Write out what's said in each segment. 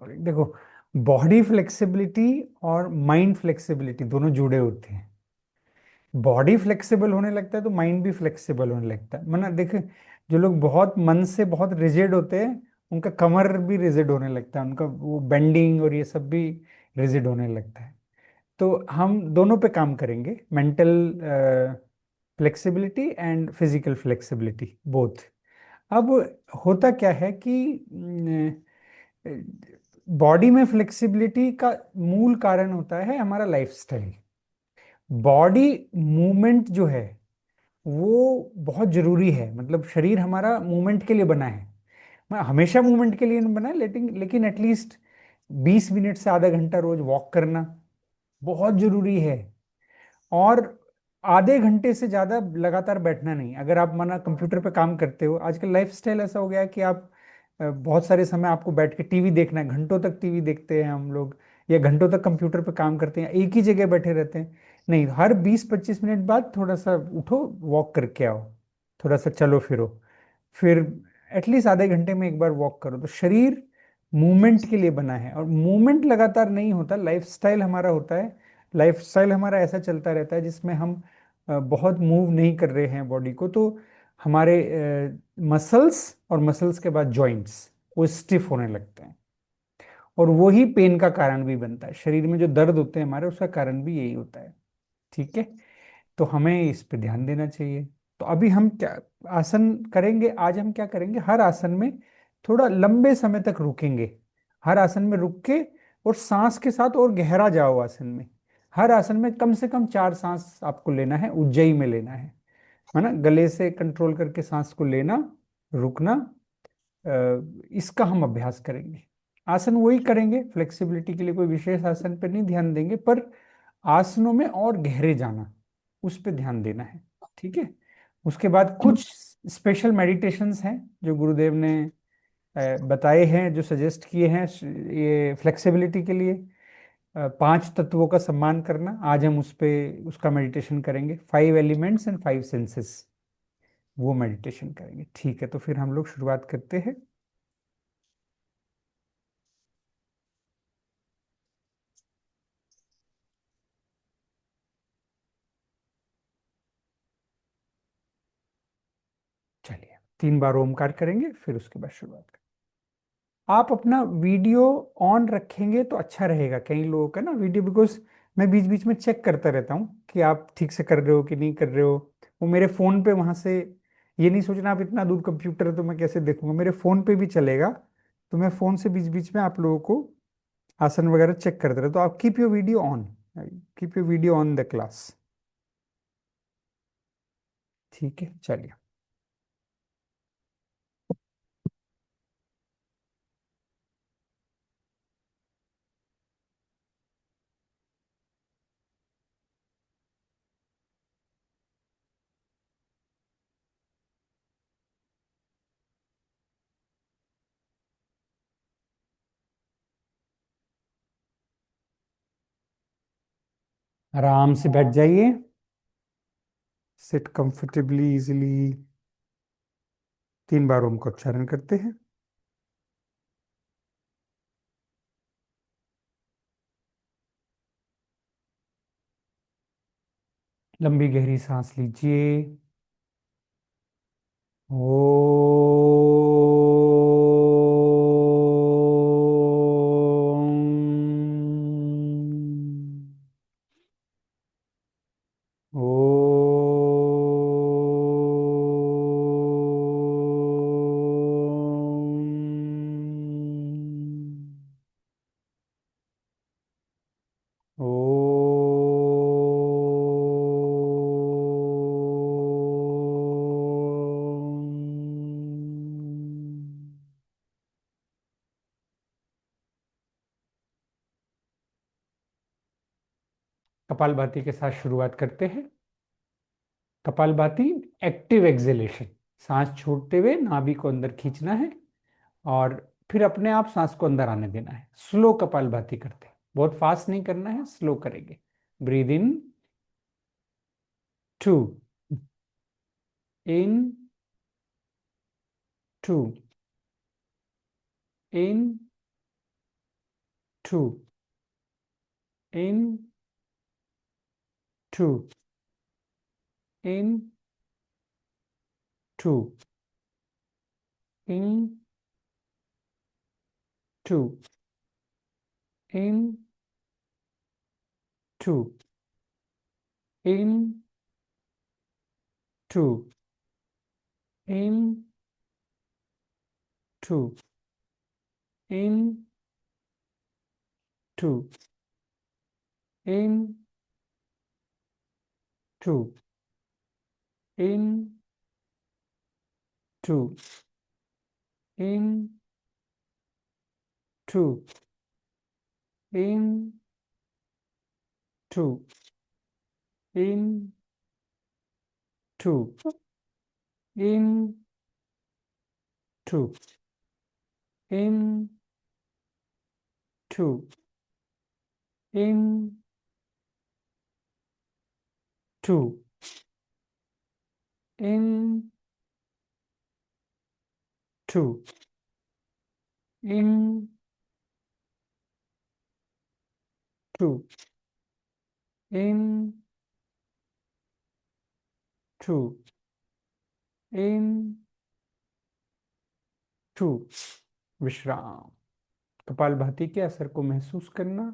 देखो, body flexibility और mind flexibility दोनों जुड़े होते हैं। बॉडी फ्लेक्सिबल होने लगता है तो माइंड भी फ्लेक्सिबल होने लगता है। मतलब देखे, जो लोग बहुत मन से बहुत रिजिड होते हैं, उनका कमर भी रिजिड होने लगता है, उनका वो बेंडिंग और ये सब भी रिजिड होने लगता है। तो हम दोनों पे काम करेंगे, mental flexibility and physical flexibility both. अब होता क्या है कि बॉडी में फ्लेक्सिबिलिटी का मूल कारण होता है हमारा लाइफस्टाइल। बॉडी मूवमेंट जो है वो बहुत जरूरी है। मतलब शरीर हमारा मूवमेंट के लिए बना है। मैं हमेशा मूवमेंट के लिए नहीं बना है, लेकिन लेकिन एटलीस्ट 20 मिनट से आधा घंटा रोज वॉक करना बहुत जरूरी है। और आधे घंटे से ज्यादा लगातार बैठना नहीं। अगर आप माना कंप्यूटर पे काम करते हो, आजकल लाइफस्टाइल ऐसा हो गया है कि आप बहुत सारे समय आपको बैठ के टीवी देखना है, घंटों तक टीवी देखते हैं हम लोग, या घंटों तक कंप्यूटर पे काम करते हैं, एक ही जगह बैठे रहते हैं। नहीं, हर 20-25 मिनट बाद थोड़ा सा उठो, वॉक करके आओ, थोड़ा सा चलो फिरो। फिर एटलीस्ट आधे घंटे में एक बार वॉक करो। तो शरीर मूवमेंट के लिए बना है, और मूवमेंट लगातार नहीं होता, लाइफस्टाइल हमारा होता है। लाइफस्टाइल हमारा ऐसा चलता रहता है जिसमें हम बहुत मूव नहीं कर रहे हैं बॉडी को, तो हमारे मसल्स और मसल्स के बाद जॉइंट्स वो स्टिफ होने लगते हैं। और वही पेन का कारण भी बनता है। शरीर में जो दर्द होते हैं हमारे, उसका कारण भी यही होता है। ठीक है, तो हमें इस पे ध्यान देना चाहिए। तो अभी हम क्या आसन करेंगे, आज हम क्या करेंगे, हर आसन में थोड़ा लंबे समय तक रुकेंगे। हर आसन में रुक के और सांस के साथ और गहरा जाओ आसन में। हर आसन में कम से कम 4 सांस आपको लेना है, उज्जई में लेना है ना। गले से कंट्रोल करके सांस को लेना, रुकना। इसका हम अभ्यास करेंगे। आसन वही करेंगे, फ्लेक्सिबिलिटी के लिए कोई विशेष आसन पर नहीं ध्यान देंगे, पर आसनों में और गहरे जाना, उस पर ध्यान देना है। ठीक है। उसके बाद कुछ स्पेशल मेडिटेशंस हैं जो गुरुदेव ने बताए हैं, जो सजेस्ट किए हैं ये फ्लेक्सिबिलिटी के लिए। 5 तत्वों का सम्मान करना, आज हम उस पे उसका मेडिटेशन करेंगे। 5 एलिमेंट्स एंड 5 सेंसेस, वो मेडिटेशन करेंगे। ठीक है, तो फिर हम लोग शुरुआत करते हैं। चलिए, 3 बार ओमकार करेंगे, फिर उसके बाद शुरुआत करेंगे। आप अपना वीडियो ऑन रखेंगे तो अच्छा रहेगा। कई लोगों का ना वीडियो, बिकॉज मैं बीच बीच में चेक करता रहता हूँ कि आप ठीक से कर रहे हो कि नहीं कर रहे हो। वो मेरे फोन पे वहां से, ये नहीं सोचना आप इतना दूर कंप्यूटर है तो मैं कैसे देखूंगा, मेरे फोन पे भी चलेगा। तो मैं फोन से बीच बीच में आप लोगों को आसन वगैरह चेक करते रहता। तो आप keep your video on, keep your video on the class. ठीक है, चलिए। आराम से बैठ जाइए, सिट कंफर्टेबली इजीली। 3 बार ओम का उच्चारण करते हैं। लंबी गहरी सांस लीजिए। ओ। ओ। ओ। कपालभाति के साथ शुरुआत करते हैं। कपालभाति एक्टिव एक्सेलेशन, सांस छोड़ते हुए नाभि को अंदर खींचना है, और फिर अपने आप सांस को अंदर आने देना है। स्लो कपालभाति करते हैं, बहुत फास्ट नहीं करना है, स्लो करेंगे। Breathe in, 2, in, 2, in, two, in, two, in, two, in, two, in, two, in, two, in, two, in, two, in, two, in, two, in, two, in, two, in, two, in, two, in, two, in, two, in, two, in, two, in, two, in, two. विश्राम। कपालभाति के असर को महसूस करना।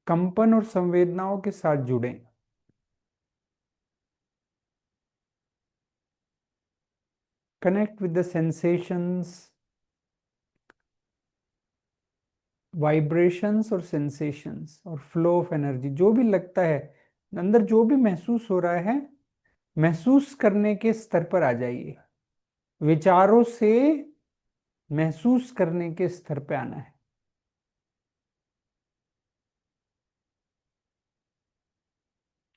कंपन और संवेदनाओं के साथ जुड़ें। Connect with the sensations, vibrations और सेंसेशंस और फ्लो ऑफ एनर्जी। जो भी लगता है अंदर, जो भी महसूस हो रहा है, महसूस करने के स्तर पर आ जाइए। विचारों से महसूस करने के स्तर पे आना है।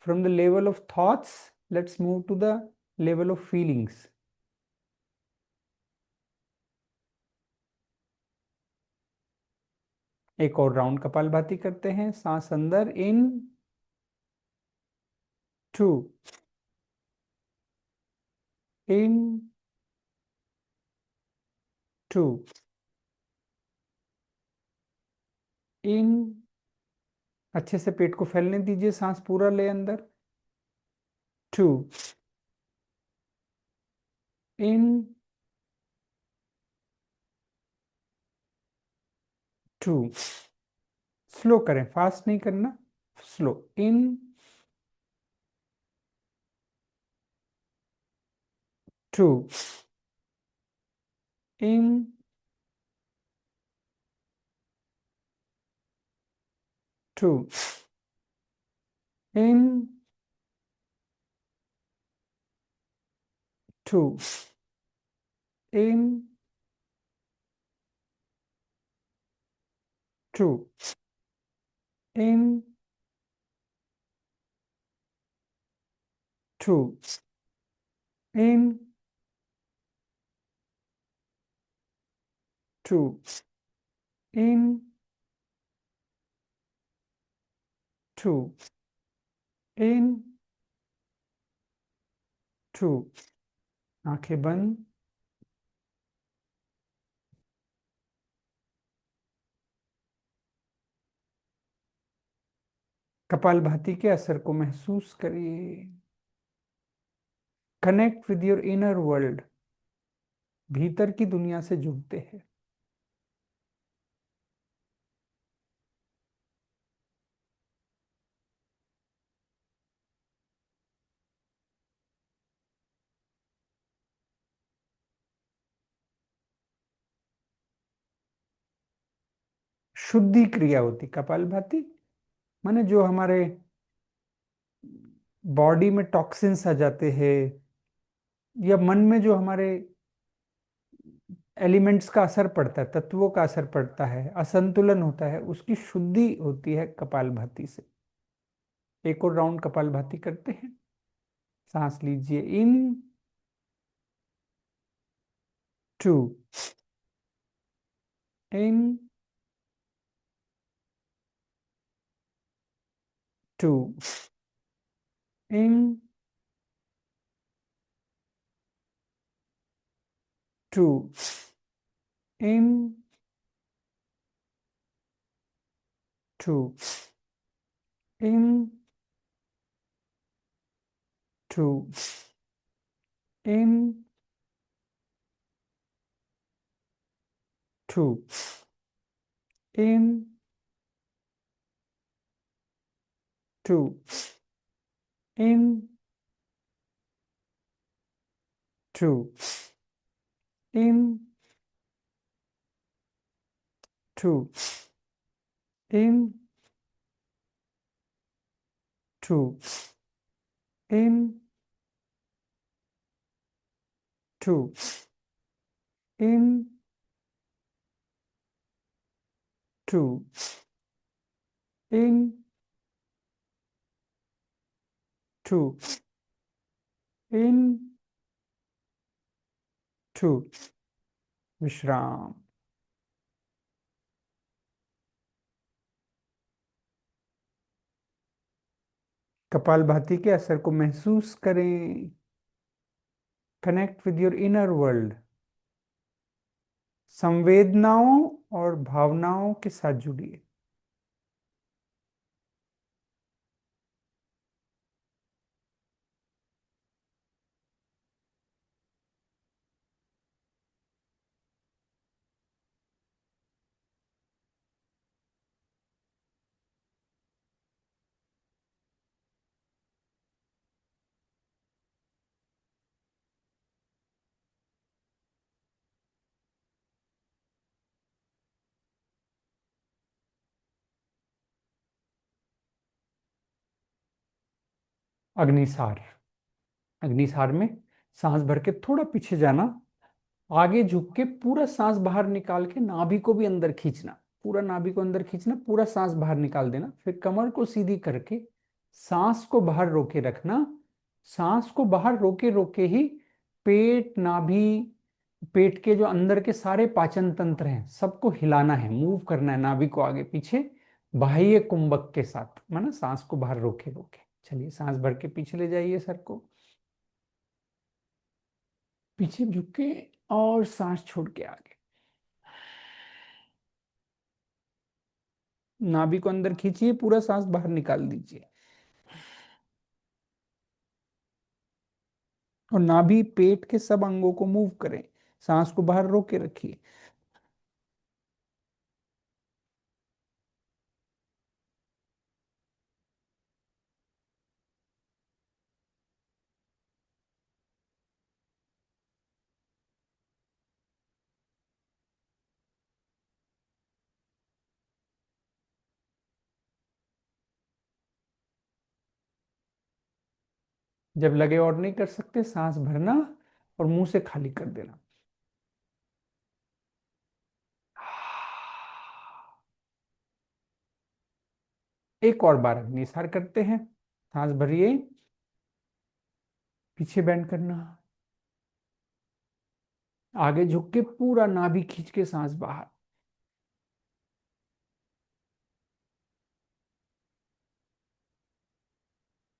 From the level of thoughts, let's move to the level of feelings. एक और राउंड कपालभाति करते हैं। सांस अंदर, इन, टू, इन, टू, इन। अच्छे से पेट को फैलने दीजिए, सांस पूरा ले अंदर। Two, in, two. स्लो करें, फास्ट नहीं करना, slow. In, two, in, two, in, two, in, two, in, two, in, two, in, two, in, two. आंखें बंद। कपालभाति के असर को महसूस करिए। Connect with your inner world. भीतर की दुनिया से जुड़ते हैं। शुद्धि क्रिया होती कपालभाति, माने जो हमारे बॉडी में टॉक्सिन्स आ जाते हैं, या मन में जो हमारे एलिमेंट्स का असर पड़ता है, तत्वों का असर पड़ता है, असंतुलन होता है, उसकी शुद्धि होती है कपालभाति से। एक और राउंड कपालभाति करते हैं। सांस लीजिए, in, two, in, two, in, 2 in, 2 in, 2 in, 2 in, 2 in, 2 in, 2 in, 2 in, 2 in, 2 in, 2 in, 2 विश्राम। कपालभाति के असर को महसूस करें। Connect with your inner world. संवेदनाओं और भावनाओं के साथ जुड़िए। अग्निसार। अग्निसार में सांस भर के थोड़ा पीछे जाना, आगे झुक के पूरा सांस बाहर निकाल के नाभि को भी अंदर खींचना, पूरा नाभि को अंदर खींचना, पूरा सांस बाहर निकाल देना, फिर कमर को सीधी करके सांस को बाहर रोके रखना। सांस को बाहर रोके रोके ही पेट, नाभि, पेट के जो अंदर के सारे पाचन तंत्र हैं सबको हिलाना है, मूव करना है नाभि को आगे पीछे बाह्य कुंभक के साथ, माना सांस को बाहर रोके रोके। चलिए सांस भर के पीछे ले जाइए सर को, पीछे झुक के और सांस छोड़ के आगे। नाभि को अंदर खींचिए, पूरा सांस बाहर निकाल दीजिए और नाभि पेट के सब अंगों को मूव करें, सांस को बाहर रोक के रखिए। जब लगे और नहीं कर सकते, सांस भरना और मुंह से खाली कर देना। एक और बार निसार करते हैं। सांस भरिए, पीछे बैंड करना, आगे झुक के पूरा नाभि खींच के सांस बाहर।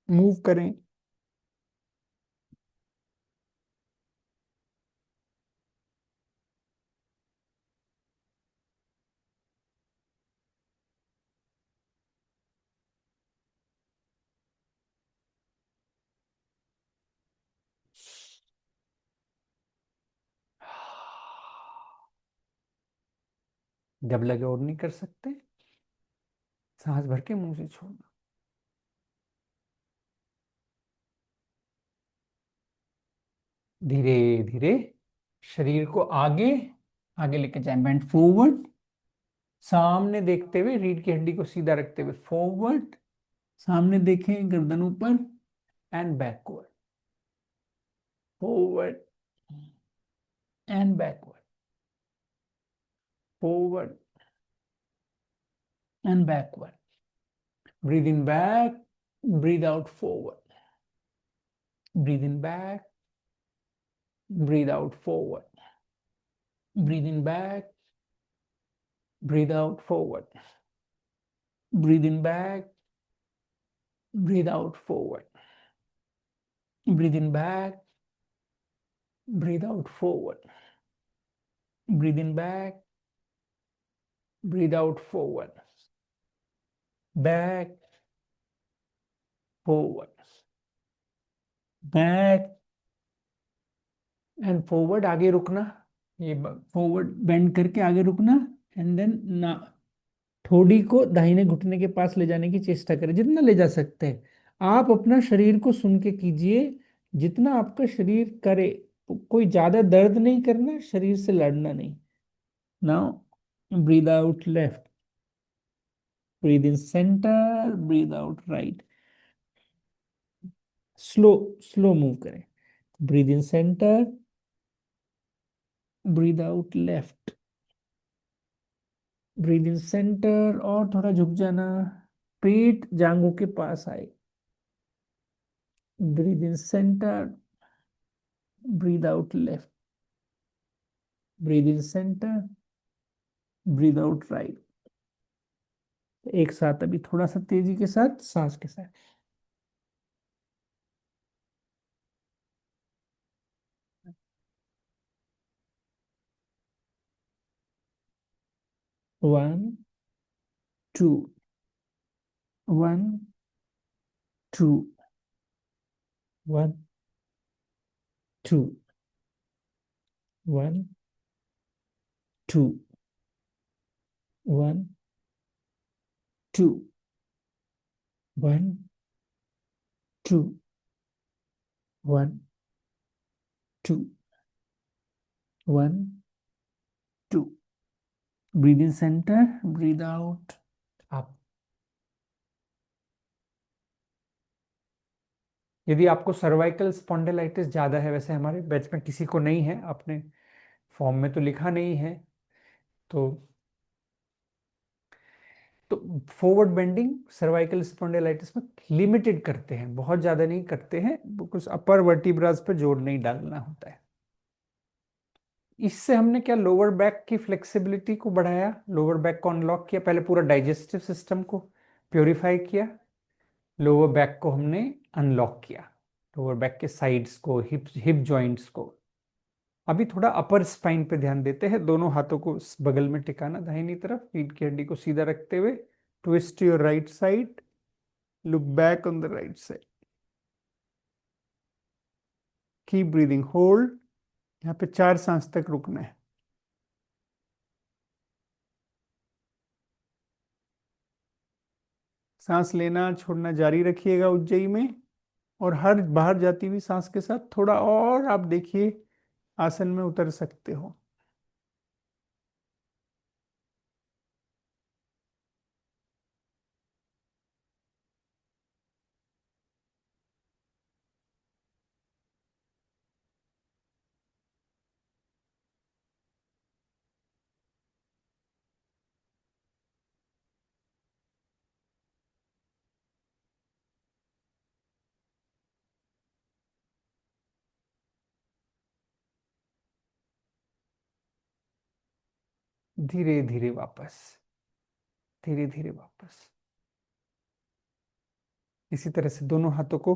मूव करें। जब लगे और नहीं कर सकते, सांस भर के मुंह से छोड़ना। धीरे धीरे शरीर को आगे आगे लेके जाएं, बैंड फॉरवर्ड, सामने देखते हुए, रीढ़ की हड्डी को सीधा रखते हुए फॉरवर्ड, सामने देखें, गर्दन ऊपर, and backward, forward and backward, forward and backward. Breathe in back, breathe out forward, breathe in back, breathe out forward, breathe in back, breathe out forward, breathe in back, breathe out forward, breathe in back, breathe out forward, breathe in back, breathe out forward, back, forward, back and forward. आगे रुकना, ये forward bend करके आगे रुकना। And then ना, ठोड़ी को दाहिने घुटने के पास ले जाने की चेष्टा करें जितना ले जा सकते हैं। आप अपना शरीर को सुन के कीजिए, जितना आपका शरीर करे। कोई ज्यादा दर्द नहीं करना, शरीर से लड़ना नहीं। Now breathe out left, breathe in centre, breathe out right. Slow, slow move करें। Breathe in centre, breathe out left, breathe in centre. और थोड़ा झुक जाना, पेट जांघों के पास आए। Breathe in centre, breathe out left, breathe in centre, breathe out right. एक साथ अभी थोड़ा सा तेजी के साथ, सांस के साथ। 1 2, 1 2, 1 2, 1 2, 1 2, 1 2, 1 2, 1 2। Breathe in centre, breathe out up. यदि आपको सर्वाइकल स्पॉन्डिलाइटिस ज्यादा है, वैसे हमारे बैच में किसी को नहीं है, अपने फॉर्म में तो लिखा नहीं है, तो तो फॉरवर्ड बेंडिंग सर्वाइकल स्पॉन्डिलाइटिस में लिमिटेड करते हैं, बहुत ज्यादा नहीं करते हैं, कुछ अपर वर्टिब्रास पे जोर नहीं डालना होता है। इससे हमने क्या, लोअर बैक की फ्लेक्सिबिलिटी को बढ़ाया, लोअर बैक को अनलॉक किया, पहले पूरा डाइजेस्टिव सिस्टम को प्योरीफाई किया, लोअर बैक को हमने अनलॉक किया, लोअर बैक के साइड्स को, हिप हिप जॉइंट्स को। अभी थोड़ा अपर स्पाइन पे ध्यान देते हैं, दोनों हाथों को बगल में टिकाना, दाहिनी तरफ रीढ़ की हड्डी को सीधा रखते हुए। Twist your right side, look back on the right side, keep breathing, hold. यहाँ पे 4 सांस तक रुकना है। सांस लेना छोड़ना जारी रखिएगा उज्जयी में, और हर बाहर जाती हुई सांस के साथ थोड़ा और आप देखिए आसन में उतर सकते हो। धीरे धीरे वापस, धीरे धीरे वापस। इसी तरह से दोनों हाथों को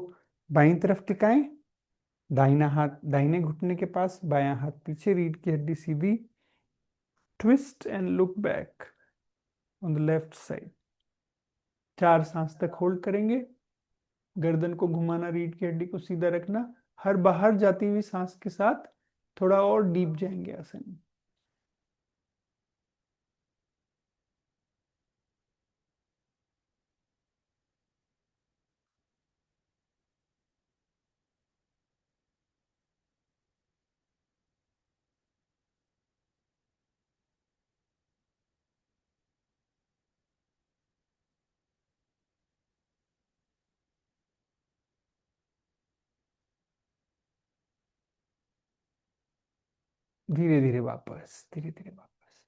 बाईं तरफ टिकाएं, दाहिना हाथ दाहिने घुटने के पास, बायां हाथ पीछे, रीढ़ की हड्डी सीधी। Twist and look back on the left side. 4 सांस तक होल्ड करेंगे। गर्दन को घुमाना, रीढ़ की हड्डी को सीधा रखना, हर बाहर जाती हुई सांस के साथ थोड़ा और डीप जाएंगे आसन में। धीरे धीरे वापस, धीरे धीरे वापस।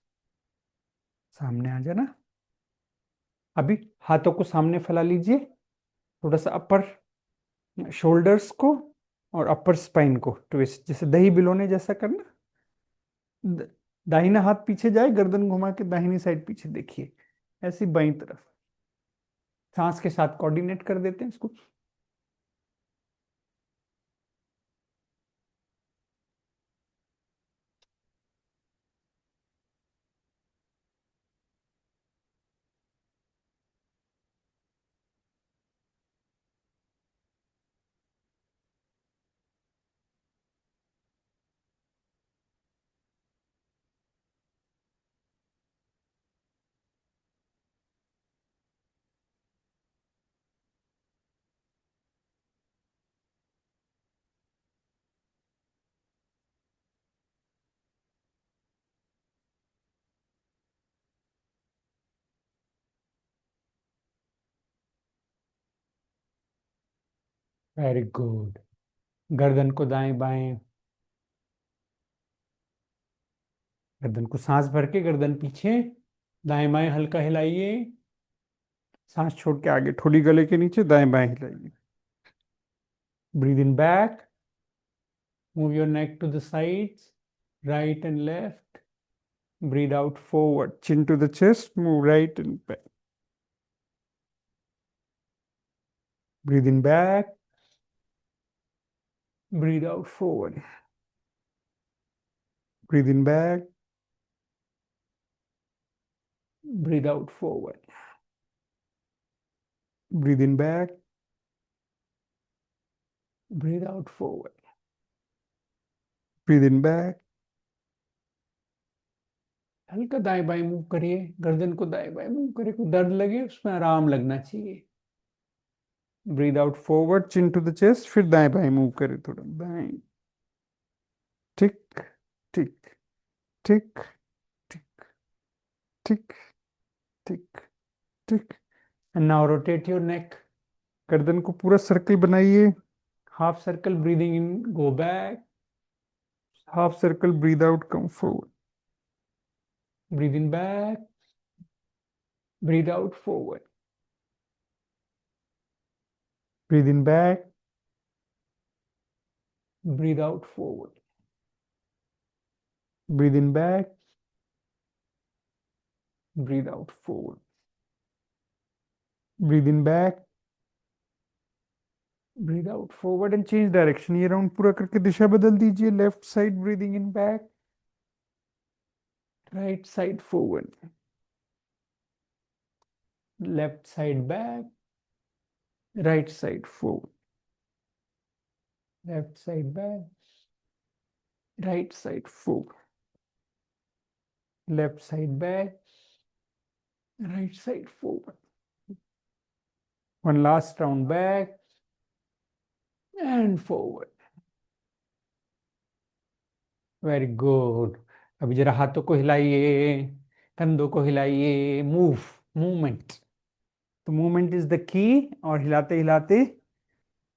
सामने आ जाना। अभी हाथों को सामने फैला लीजिए, थोड़ा सा अपर शोल्डर्स को और अपर स्पाइन को ट्विस्ट, जैसे दही बिलोने जैसा करना। दाहिना हाथ पीछे जाए, गर्दन घुमा के दाहिनी साइड पीछे देखिए, ऐसी बाईं तरफ। सांस के साथ कोऑर्डिनेट कर देते हैं इसको। Very good. गर्दन को दाएं बाएं, गर्दन को सांस भर के गर्दन पीछे, दाएं बाएं हल्का हिलाइए। सांस छोड़ के आगे, थोड़ी गले के नीचे, दाएं बाएं हिलाइए। Breathe in back, move your neck to the sides, right and left. Breathe out forward, chin to the chest, move right and back. Breathe in back, breathe out forward. Breathe in back, breathe out forward. Breathe in back, breathe out forward. Breathe in back. हल्का दाएं बाएं move करिए, गर्दन को दाएं बाएं move करिए, कोई दर्द लगे उसमें आराम लगना चाहिए। Breathe out forward, chin to the chest, फिर दाएं बाएं मूव करें, थोड़ा दाएं। Tick tick tick tick tick tick tick. And now rotate your neck, गर्दन को पूरा सर्कल बनाइए। Half circle, breathing in, go back. Half circle, breathe out, come forward. Breathe in back, breathe out forward. Breathe in back, breathe out forward. Breathe in back, breathe out forward. Breathe in back, breathe out forward and change direction. ये round पूरा करके दिशा बदल दीजिए। Left side breathing in back, right side forward, left side back, right side forward, left side back, right side forward, left side back, right side forward. One last round back and forward. Very good. अभी जरा हाथों को हिलाइए, कंधों को हिलाइए। Movement, तो movement is the key. और हिलाते हिलाते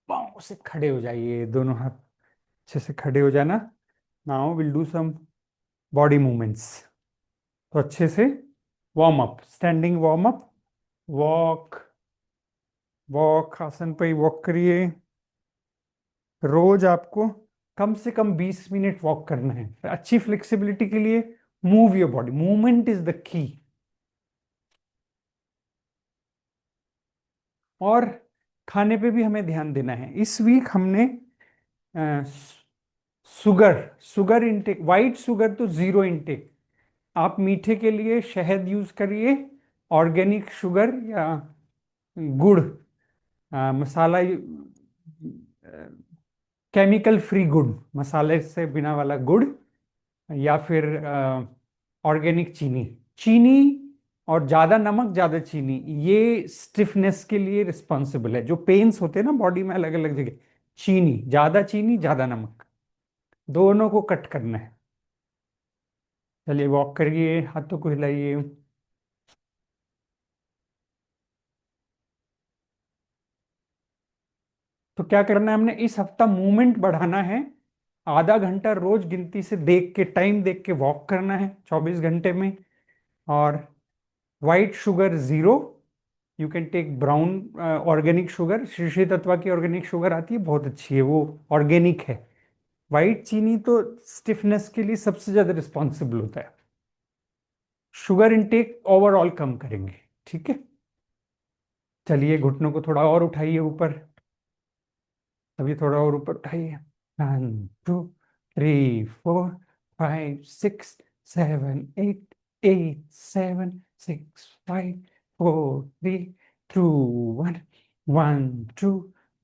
पाँव से खड़े हो जाइए, दोनों हाथ अच्छे से खड़े हो जाना। Now will do some body movements. तो अच्छे से warm up, standing warm up. Walk walk, आसन पे ही वॉक करिए। रोज आपको कम से कम 20 मिनट वॉक करना है। अच्छी फ्लेक्सिबिलिटी के लिए move your body, movement is the key. और खाने पे भी हमें ध्यान देना है। इस वीक हमने sugar sugar intake, white sugar तो जीरो इनटेक। आप मीठे के लिए शहद यूज करिए, ऑर्गेनिक शुगर या गुड़, मसाला, केमिकल फ्री गुड़, मसाले से बिना वाला गुड़, या फिर ऑर्गेनिक चीनी। चीनी और ज्यादा नमक ज्यादा चीनी, ये स्टिफनेस के लिए रिस्पॉन्सिबल है। जो पेन्स होते हैं ना बॉडी में अलग अलग जगह, चीनी ज्यादा नमक, दोनों को कट करना है। चलिए वॉक करिए, हाथों को हिलाइए। तो क्या करना है हमने इस हफ्ता, मूवमेंट बढ़ाना है। आधा घंटा रोज गिनती से देख के, टाइम देख के वॉक करना है 24 घंटे में। और white sugar zero, you can take brown organic sugar. Sri Sri Tattva की ऑर्गेनिक शुगर आती है, बहुत अच्छी है वो, ऑर्गेनिक है। वाइट चीनी तो स्टिफनेस के लिए सबसे ज्यादा रिस्पॉन्सिबल होता है। शुगर इनटेक ओवरऑल कम करेंगे, ठीक है। चलिए घुटनों को थोड़ा और उठाइए ऊपर, अभी थोड़ा और ऊपर उठाइए। 1 2 3 4 5 6 7 8 8 7 6 5 4 3 2 1। 1 2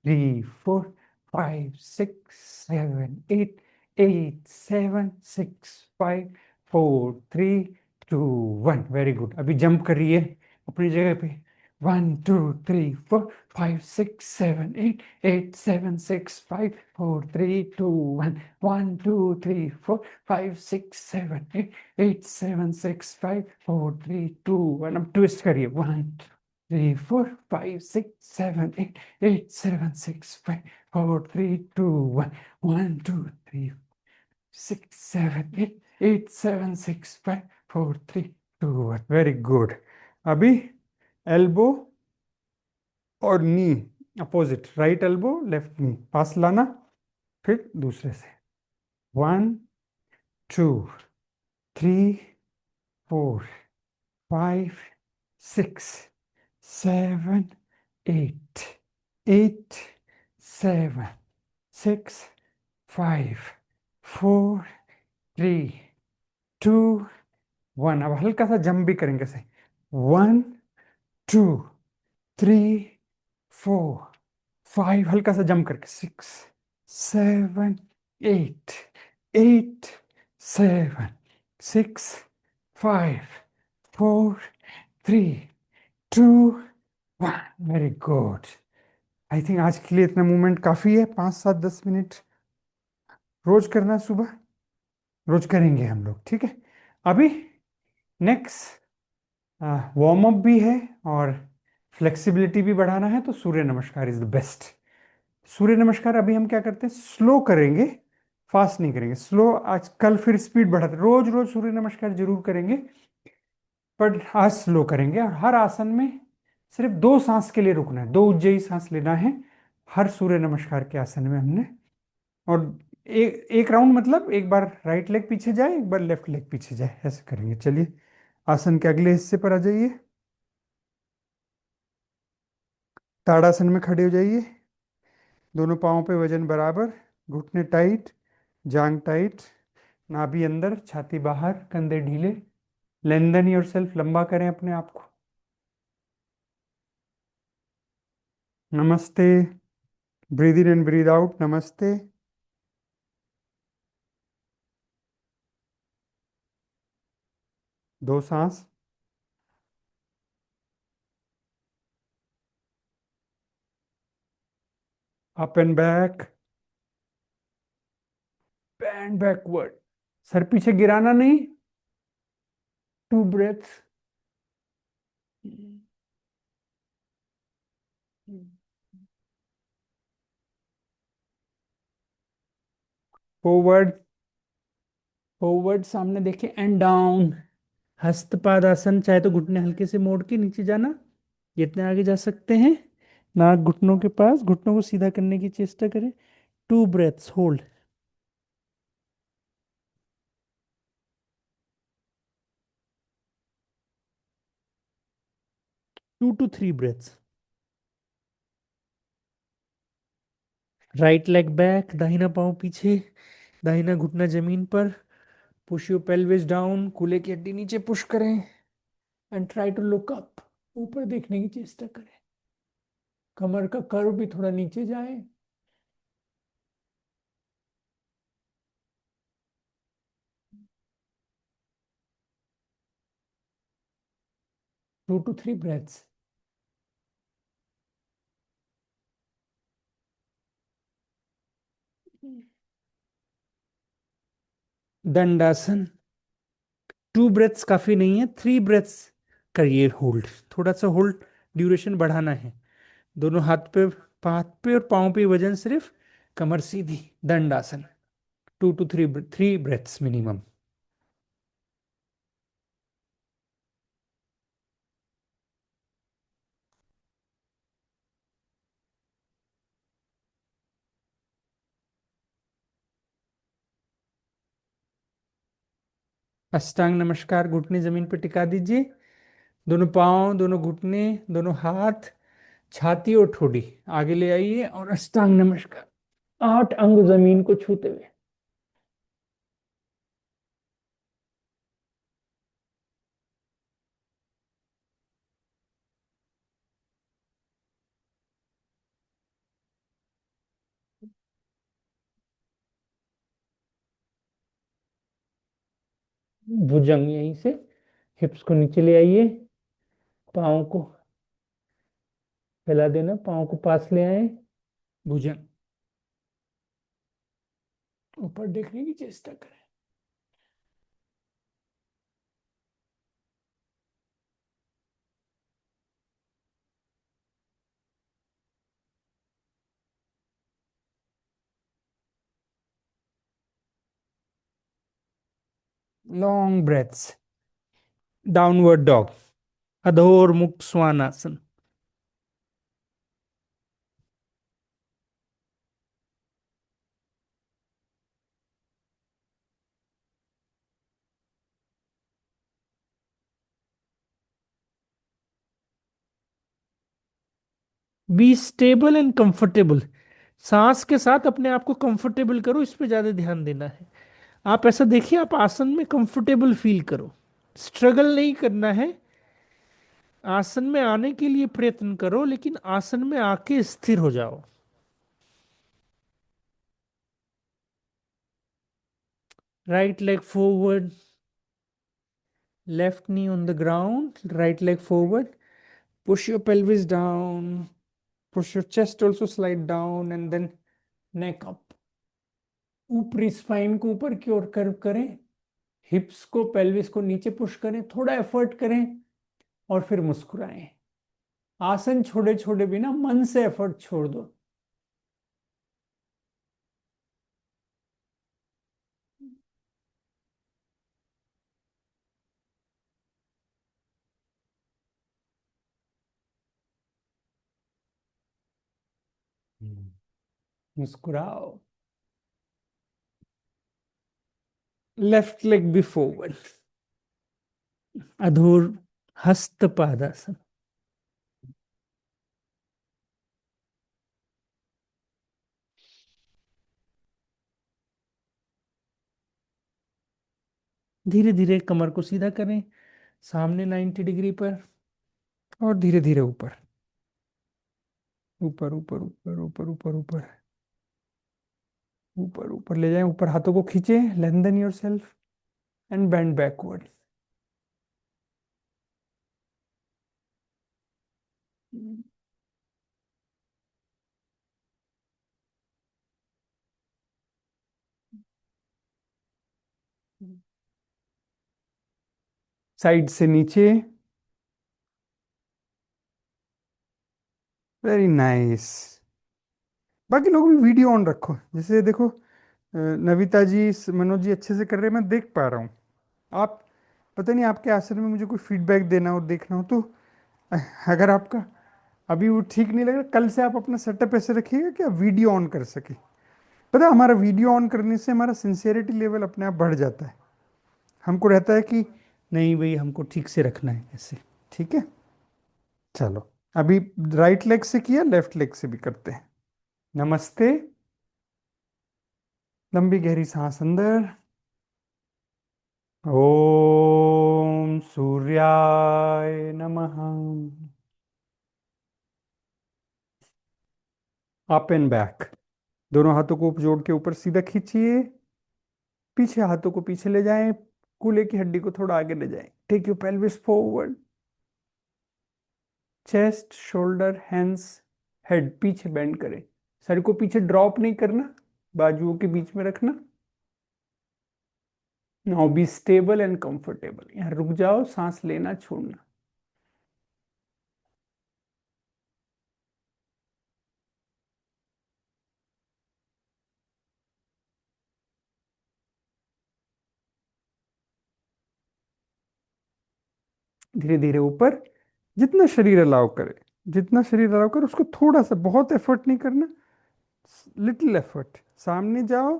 3 4 5 6 7 8 8 7 6 5 4 3 2 1। Very good. अभी जंप करिए अपनी जगह पे। 1 2 3 4 5 6 7 8 8 7 6 5 4 3 2 1। 1 2 3 4 5 6 7 8 8 7 6 5 4 3 2 1। अब ट्विस्ट करिए। 1 2 3 4 5 6 7 8 8 7 6 5 4 3 2 1 1 2 3 6 7 8 8 7 6 5 4 3 2 1 वेरी गुड। अभी एल्बो और knee opposite, right elbow left knee पास लाना, फिर दूसरे से 1 2 3 4 5 6 7 8 8 7 6 5 4 3 2 1। अब हल्का सा जंप भी करेंगे से 1 2 3 4 5, हल्का सा जंप करके 6 7 8 8 7 6 5 4 3 2 1। Very good. आई थिंक आज के लिए इतना मूवमेंट काफी है, 5 7 10 मिनट रोज करना सुबह, रोज करेंगे हम लोग, ठीक है। अभी नेक्स्ट वार्म अप भी है और फ्लेक्सिबिलिटी भी बढ़ाना है, तो सूर्य नमस्कार इज द बेस्ट। सूर्य नमस्कार अभी हम क्या करते हैं, स्लो करेंगे, फास्ट नहीं करेंगे, स्लो। आज कल फिर स्पीड बढ़ाते, रोज रोज सूर्य नमस्कार जरूर करेंगे, पर आज स्लो करेंगे। और हर आसन में सिर्फ 2 सांस के लिए रुकना है, 2 उज्जयी सांस लेना है हर सूर्य नमस्कार के आसन में हमने। और एक राउंड मतलब एक बार राइट लेग पीछे जाए, एक बार लेफ्ट लेग पीछे जाए, ऐसे करेंगे। चलिए आसन के अगले हिस्से पर आ जाइए। ताड़ासन में खड़े हो जाइए, दोनों पाँव पे वजन बराबर, घुटने टाइट, जांग टाइट, नाभि अंदर, छाती बाहर, कंधे ढीले। लेंथन योर सेल्फ, लंबा करें अपने आप को। नमस्ते। Breathe in and breathe out, नमस्ते। 2 सांस। Up and back, band backward, sir पीछे गिराना नहीं। 2 ब्रेथ्स। फॉरवर्ड, फॉरवर्ड सामने देखे एंड डाउन। हस्तपादासन, चाहे तो घुटने हल्के से मोड़ के नीचे जाना, जितने आगे जा सकते हैं। नाक घुटनों के पास, घुटनों को सीधा करने की चेष्टा करें। 2 breaths hold. 2 to 3 breaths. Right leg back, दाहिना पाँव पीछे, दाहिना घुटना जमीन पर। पुश योर पेल्विस डाउन, कूल्हे की हड्डी नीचे पुश करें and try to look up, ऊपर देखने की चेष्टा करें। कमर का कर्व भी थोड़ा नीचे जाए। 2 to 3 ब्रेथ्स। दंडासन। 2 ब्रेथ्स काफी नहीं है, 3 ब्रेथ्स करिए होल्ड। थोड़ा सा होल्ड ड्यूरेशन बढ़ाना है। दोनों हाथ पे और पाँव पे वजन सिर्फ, कमर सीधी। दंडासन। 2 to 3 ब्रेथ्स मिनिमम। अष्टांग नमस्कार, घुटने जमीन पर टिका दीजिए। दोनों पाँव, दोनों घुटने, दोनों हाथ, छाती और ठोडी आगे ले आइए और अष्टांग नमस्कार, 8 अंग जमीन को छूते हुए। भुजंग यहीं से, हिप्स को नीचे ले आइए, पाँव को फैला देना, पाँव को पास ले आए। भुजंग, ऊपर देखने की चेष्टा करें। Long breaths. Downward dog, Adho Mukha Svanasana. Be stable and comfortable. सांस के साथ अपने आप को कंफर्टेबल करो, इस पे ज्यादा ध्यान देना है। आप ऐसा देखिए, आप आसन में कंफर्टेबल फील करो, स्ट्रगल नहीं करना है। आसन में आने के लिए प्रयत्न करो, लेकिन आसन में आके स्थिर हो जाओ। Right leg forward, left knee on the ground, right leg forward. Push your pelvis down, push your chest also slide down, and then neck up. ऊपरी स्पाइन को ऊपर की ओर कर्व करें, हिप्स को पेल्विस को नीचे पुश करें, थोड़ा एफर्ट करें और फिर मुस्कुराएं। आसन छोड़े छोड़े बिना मन से एफर्ट छोड़ दो। मुस्कुराओ। लेफ्ट लेग भी फॉरवर्ड, अधूर हस्त पादासन। धीरे धीरे कमर को सीधा करें, सामने 90 डिग्री पर, और धीरे धीरे ऊपर ऊपर ऊपर ऊपर ऊपर ऊपर ऊपर ऊपर ऊपर ले जाएं। ऊपर हाथों को खींचे, lengthen your self and bend backward. Side से नीचे। Very nice. बाकी लोग भी वीडियो ऑन रखो, जैसे देखो नविता जी, मनोज जी अच्छे से कर रहे हैं, मैं देख पा रहा हूँ। आप, पता नहीं आपके आसन में मुझे कोई फीडबैक देना हो, देखना हो तो अ, अगर आपका अभी वो ठीक नहीं लग रहा, कल से आप अपना सेटअप ऐसे रखिएगा कि आप वीडियो ऑन कर सके। पता है, हमारा वीडियो ऑन करने से हमारा सिंसियरिटी लेवल अपने आप बढ़ जाता है। हमको रहता है कि नहीं भाई, हमको ठीक से रखना है ऐसे। ठीक है, चलो। अभी राइट लेग से किया, लेफ्ट लेग से भी करते हैं। नमस्ते। लंबी गहरी सांस अंदर। ओम सूर्याय नमः। Up and back. दोनों हाथों को जोड़ के ऊपर सीधा खींचिए, पीछे हाथों को पीछे ले जाएं, कूल्हे की हड्डी को थोड़ा आगे ले जाएं। Take your pelvis forward, chest shoulder hands head पीछे बेंड करें। सर को पीछे ड्रॉप नहीं करना, बाजुओं के बीच में रखना। Now B stable and comfortable. यहाँ रुक जाओ, सांस लेना छोड़ना। धीरे धीरे ऊपर, जितना शरीर अलाउ करे, जितना शरीर अलाउ करे उसको थोड़ा सा, बहुत एफर्ट नहीं करना, लिटिल एफर्ट। सामने जाओ,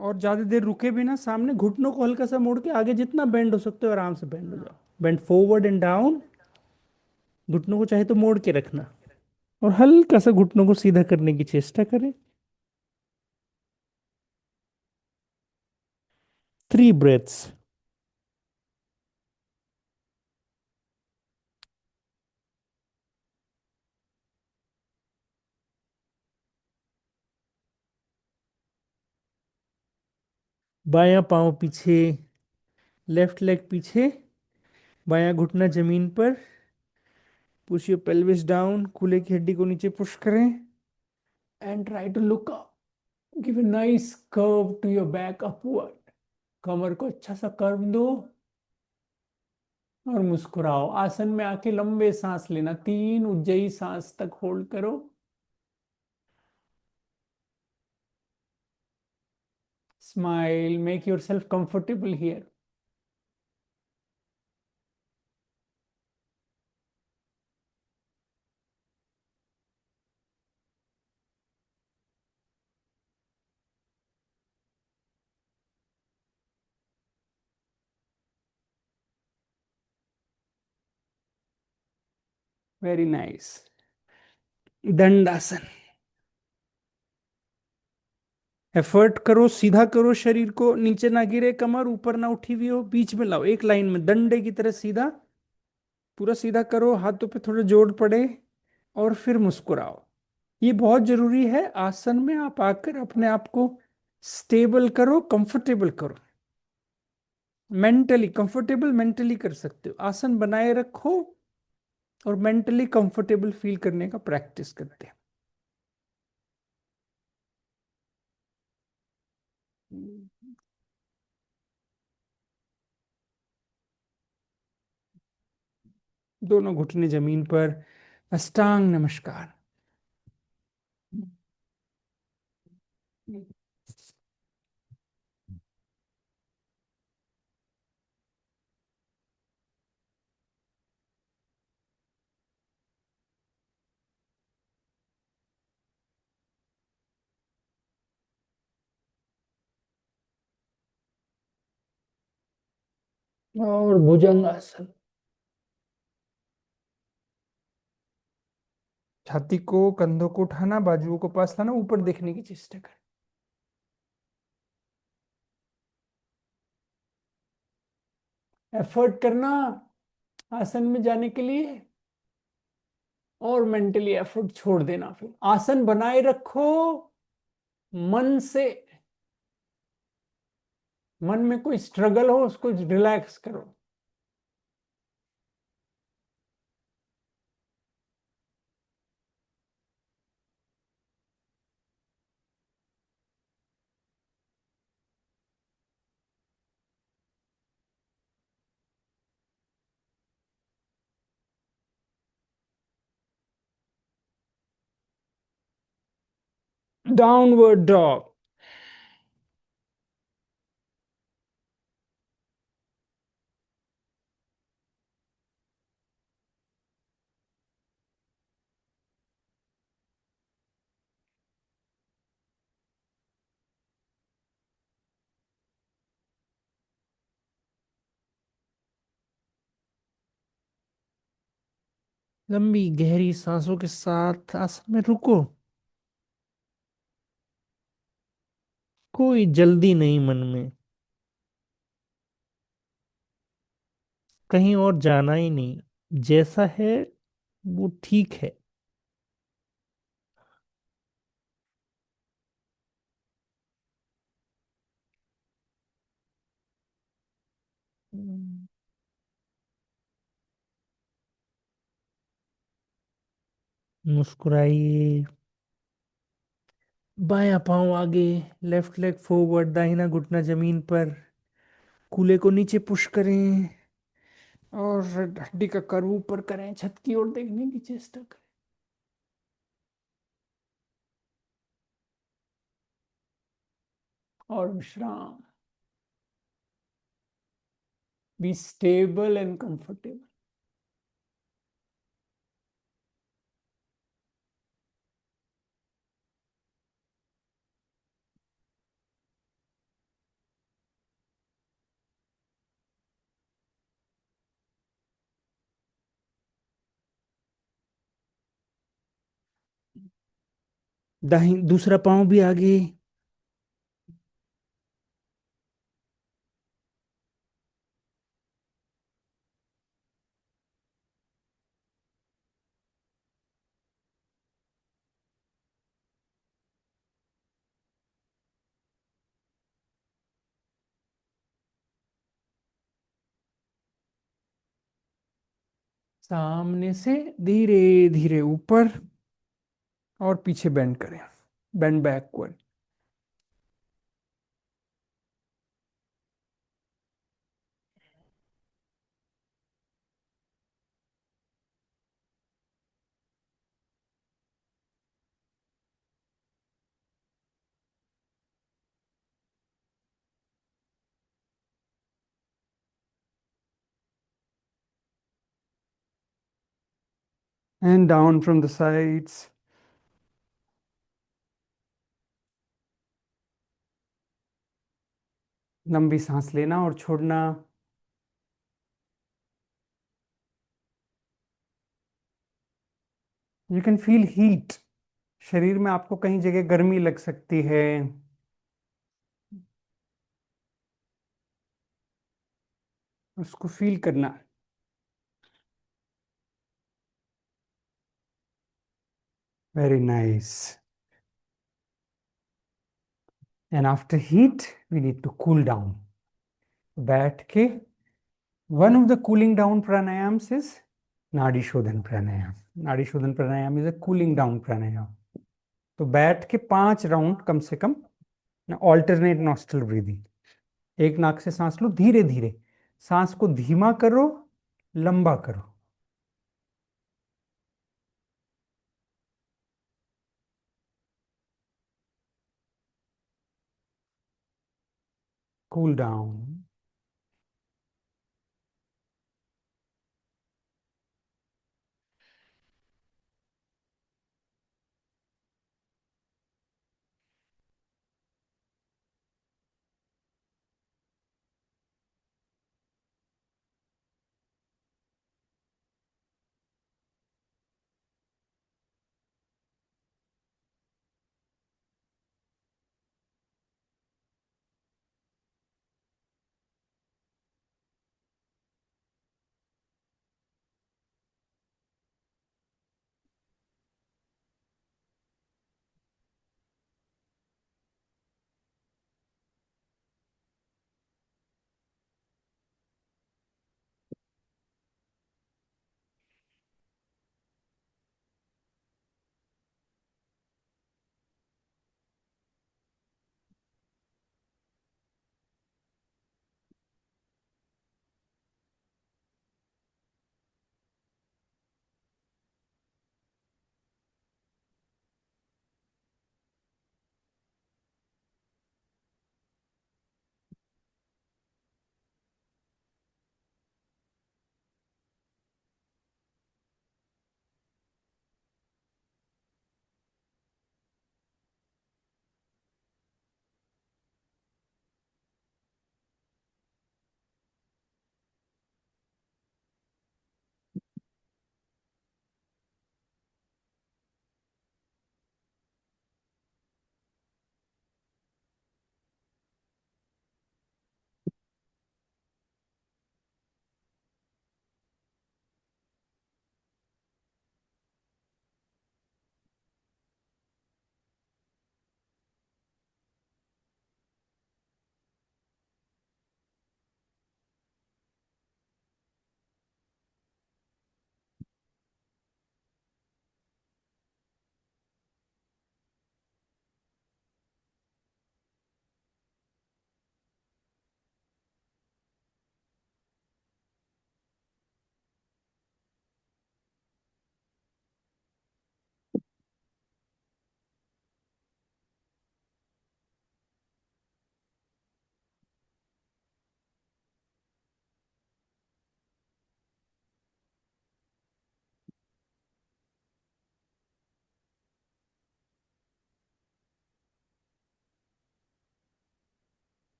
और ज्यादा देर रुके भी ना, सामने घुटनों को हल्का सा मोड़ के आगे जितना बेंड हो सकते हो आराम से बेंड हो जाओ। Bend forward and down. घुटनों को चाहे तो मोड़ के रखना, और हल्का सा घुटनों को सीधा करने की चेष्टा करें। 3 ब्रेथ्स। बायां पांव पीछे, लेफ्ट लेग पीछे, बायां घुटना जमीन पर। पुश योर पेल्विस डाउन, कूल्हे की हड्डी को नीचे पुश करें, and try to look up. Give a nice curve to your back upward। कमर को अच्छा सा कर्व दो और मुस्कुराओ। आसन में आके लंबे सांस लेना, 3 उज्जयी सांस तक होल्ड करो। Smile, make your self comfortable here. Very nice. Dandasana. Effort करो, सीधा करो, शरीर को नीचे ना गिरे, कमर ऊपर ना उठी हुई हो, बीच में लाओ एक लाइन में डंडे की तरह सीधा। पूरा सीधा करो, हाथों पे थोड़ा जोर पड़े, और फिर मुस्कुराओ। ये बहुत जरूरी है। आसन में आप आकर अपने आप को स्टेबल करो, कंफर्टेबल करो। मेंटली कंफर्टेबल, मेंटली कर सकते हो, आसन बनाए रखो और मेंटली कंफर्टेबल फील करने का प्रैक्टिस करते हैं। दोनों घुटने जमीन पर, अष्टांग नमस्कार। और भुजंगासन। छाती को, कंधों को उठाना, बाजुओं को पास लाना, ऊपर देखने की चेष्टा कर। एफर्ट करना आसन में जाने के लिए, और मेंटली एफर्ट छोड़ देना। फिर आसन बनाए रखो, मन से, मन में कोई स्ट्रगल हो उसको रिलैक्स करो। Downward dog. लंबी गहरी सांसों के साथ आसन में रुको। कोई जल्दी नहीं मन में, कहीं और जाना ही नहीं, जैसा है वो ठीक है। मुस्कुराइए। बायां पांव आगे, लेफ्ट लेग फॉरवर्ड, दाहिना घुटना जमीन पर, कूल्हे को नीचे पुश करें और हड्डी का कर्व ऊपर करें, छत की ओर देखने की चेष्टा करें। और विश्राम। B stable and comfortable. दाही दूसरा पांव भी आगे। सामने से धीरे धीरे ऊपर, और पीछे बेंड करें, bend backward. And down from the sides. लंबी सांस लेना और छोड़ना। You can feel heat. शरीर में आपको कहीं जगह गर्मी लग सकती है। उसको फील करना। Very nice. And after heat we need to cool down. बैठ के one of the cooling down pranayams is nadi shodhan pranayam. Nadi shodhan pranayam is a cooling down pranayam. तो बैठ के 5 राउंड कम से कम ऑल्टरनेट नॉस्ट्रल ब्रीदिंग। एक नाक से सांस लो धीरे धीरे। सांस को धीमा करो, लंबा करो। Cool down.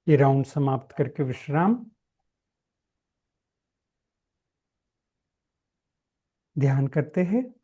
ये राउंड समाप्त करके विश्राम। ध्यान करते हैं।